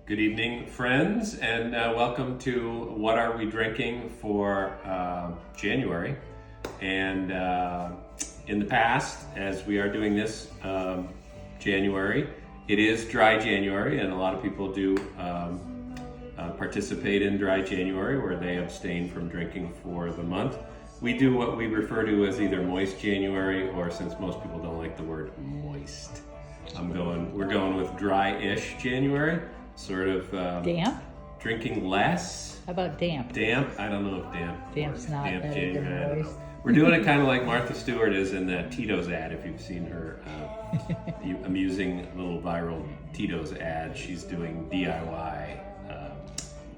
Good evening, friends, and welcome to What Are We Drinking for January. And in the past, as we are doing this January, it is dry January, and a lot of people do participate in dry January where they abstain from drinking for the month. We do what we refer to as either moist January, or since most people don't like the word moist, we're going with dry-ish January. Sort of damp? Drinking less. How about damp? Damp? I don't know if damp. Damp's not damp better January. than moist. We're doing it kind of like Martha Stewart is in that Tito's ad. If you've seen her amusing little viral Tito's ad, she's doing DIY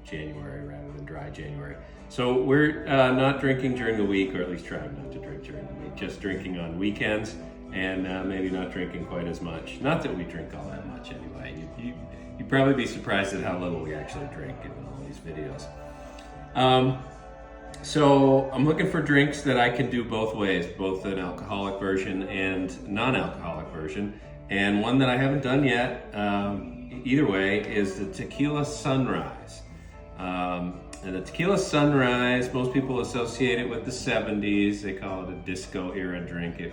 January rather than dry January. So we're not drinking during the week, or at least trying not to drink during the week. Just drinking on weekends, and maybe not drinking quite as much. Not that we drink all that much anyway. You'd probably be surprised at how little we actually drink in all these videos. So I'm looking for drinks that I can do both ways, both an alcoholic version and non-alcoholic version. And one that I haven't done yet, either way, is the Tequila Sunrise. And the Tequila Sunrise, most people associate it with the 70s. They call it a disco era drink. It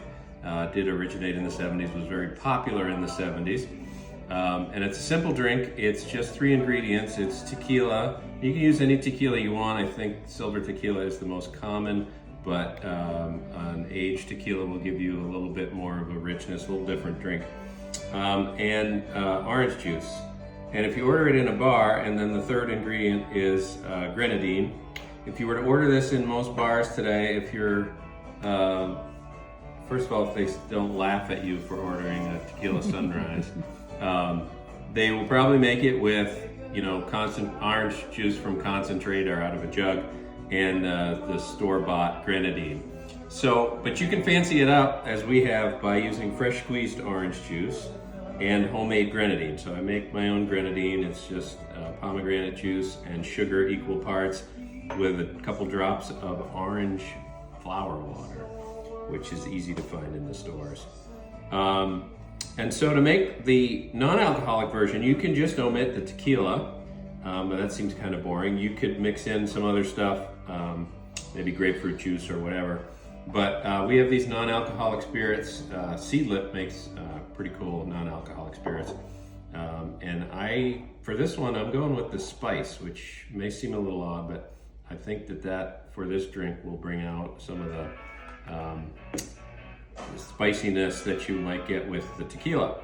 did originate in the 70s, was very popular in the 70s. And it's a simple drink. It's just 3 ingredients. It's tequila. You can use any tequila you want. I think silver tequila is the most common, but an aged tequila will give you a little bit more of a richness, a little different drink. And orange juice. And if you order it in a bar, and then the third ingredient is grenadine. If you were to order this in most bars today, if you're, first of all, if they don't laugh at you for ordering a Tequila Sunrise, they will probably make it with, constant orange juice from concentrate or out of a jug, and the store-bought grenadine. So, but you can fancy it up as we have by using fresh squeezed orange juice and homemade grenadine. So I make my own grenadine. It's just pomegranate juice and sugar equal parts with a couple drops of orange flower water, which is easy to find in the stores. And so to make the non-alcoholic version, you can just omit the tequila, but that seems kind of boring. You could mix in some other stuff, maybe grapefruit juice or whatever. But we have these non-alcoholic spirits. Seedlip makes pretty cool non-alcoholic spirits. And for this one, I'm going with the spice, which may seem a little odd, but I think that for this drink will bring out some of the spiciness that you might get with the tequila.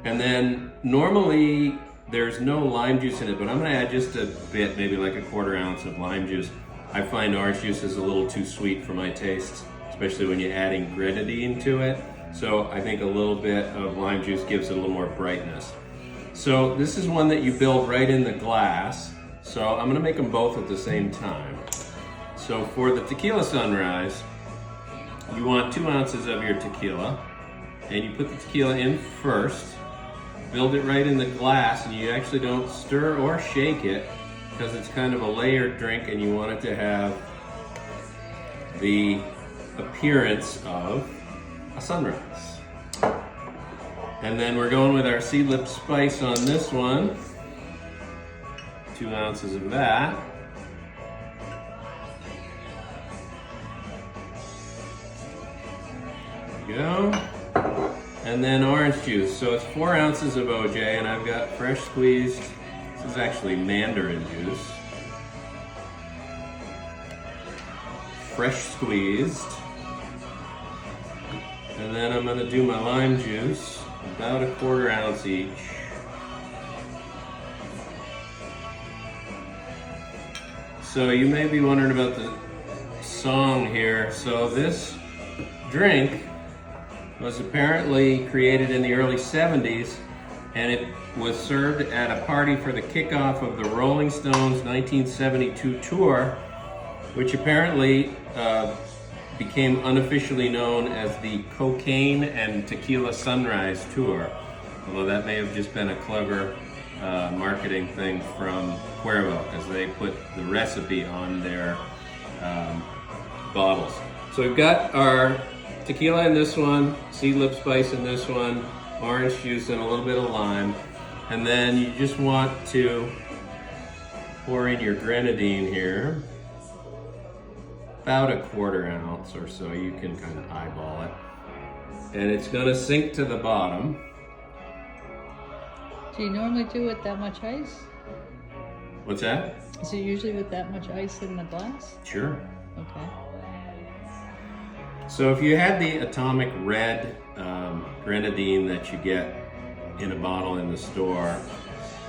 And then normally there's no lime juice in it, but I'm gonna add just a bit, maybe like a 1/4 ounce of lime juice. I find orange juice is a little too sweet for my taste, especially when you're adding grenadine to it. So I think a little bit of lime juice gives it a little more brightness. So this is one that you build right in the glass. So I'm gonna make them both at the same time. So for the Tequila Sunrise, you want 2 ounces of your tequila, and you put the tequila in first, build it right in the glass, and you actually don't stir or shake it because it's kind of a layered drink and you want it to have the appearance of a sunrise. And then we're going with our Seedlip spice on this one, 2 ounces of that. Go. And then orange juice. So it's 4 ounces of OJ, and I've got fresh squeezed, this is actually mandarin juice. Fresh squeezed. And then I'm gonna do my lime juice, about a 1/4 ounce each. So you may be wondering about the song here. So this drink was apparently created in the early 70s, and it was served at a party for the kickoff of the Rolling Stones 1972 tour, which apparently became unofficially known as the Cocaine and Tequila Sunrise Tour, although that may have just been a clever marketing thing from Cuervo, because they put the recipe on their bottles. So we've got our tequila in this one, Seedlip spice in this one, orange juice and a little bit of lime. And then you just want to pour in your grenadine here. About a 1/4 ounce or so. You can kind of eyeball it. And it's gonna sink to the bottom. Do you normally do with that much ice? What's that? Is it usually with that much ice in the glass? Sure. Okay. So if you had the atomic red grenadine that you get in a bottle in the store,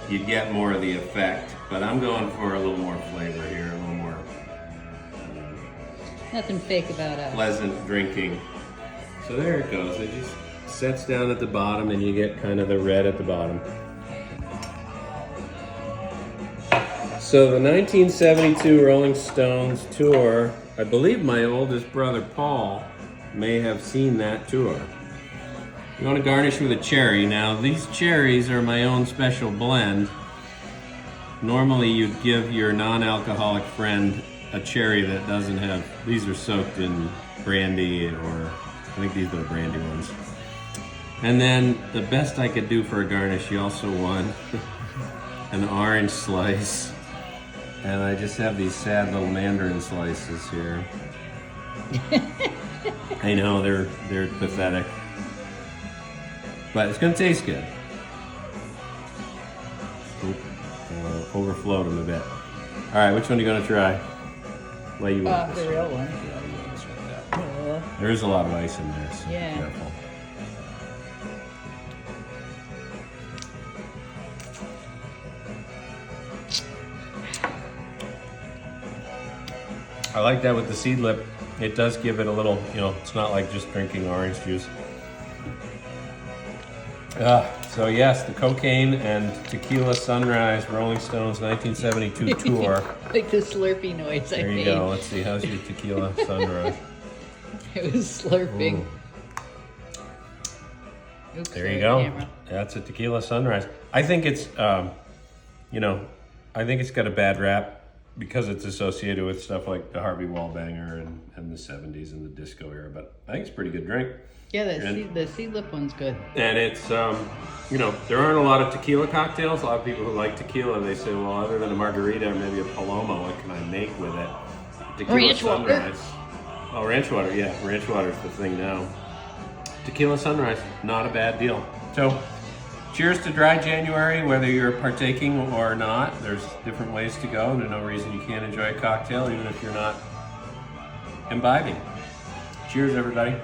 you'd get more of the effect. But I'm going for a little more flavor here, a little more Nothing fake about us. pleasant drinking. So there it goes. It just sets down at the bottom and you get kind of the red at the bottom. So the 1972 Rolling Stones tour, I believe my oldest brother Paul may have seen that tour. You want to garnish with a cherry. Now these cherries are my own special blend. Normally you'd give your non-alcoholic friend a cherry that doesn't have, these are soaked in brandy, or I think these are the brandy ones. And then the best I could do for a garnish, you also want an orange slice. And I just have these sad little mandarin slices here. I know, they're pathetic. But it's gonna taste good. Overflowed them a bit. All right, which one are you gonna try? Well, you want The this real one. one. Yeah, you want this one. There is a lot of ice in there, so Yeah. be careful. I like that with the seed lip. It does give it a little, it's not like just drinking orange juice. So yes, the Cocaine and Tequila Sunrise Rolling Stones 1972 tour. Like the slurpy noise I There you made. go. Let's see. How's your Tequila Sunrise? It was slurping. Ooh. Oops, There you sorry, go. camera. That's a Tequila Sunrise. I think it's, I think it's got a bad rap because it's associated with stuff like the Harvey Wallbanger and the 70s and the disco era, but I think it's a pretty good drink. Yeah, And- the sea lip one's good. And it's, there aren't a lot of tequila cocktails. A lot of people who like tequila, they say, well, other than a margarita or maybe a paloma, what can I make with it? Tequila Ranch water. Sunrise. Oh, ranch water, yeah. Ranch water's the thing now. Tequila Sunrise, not a bad deal. So, cheers to dry January, whether you're partaking or not. There's different ways to go. There's no reason you can't enjoy a cocktail, even if you're not imbibing. Cheers, everybody.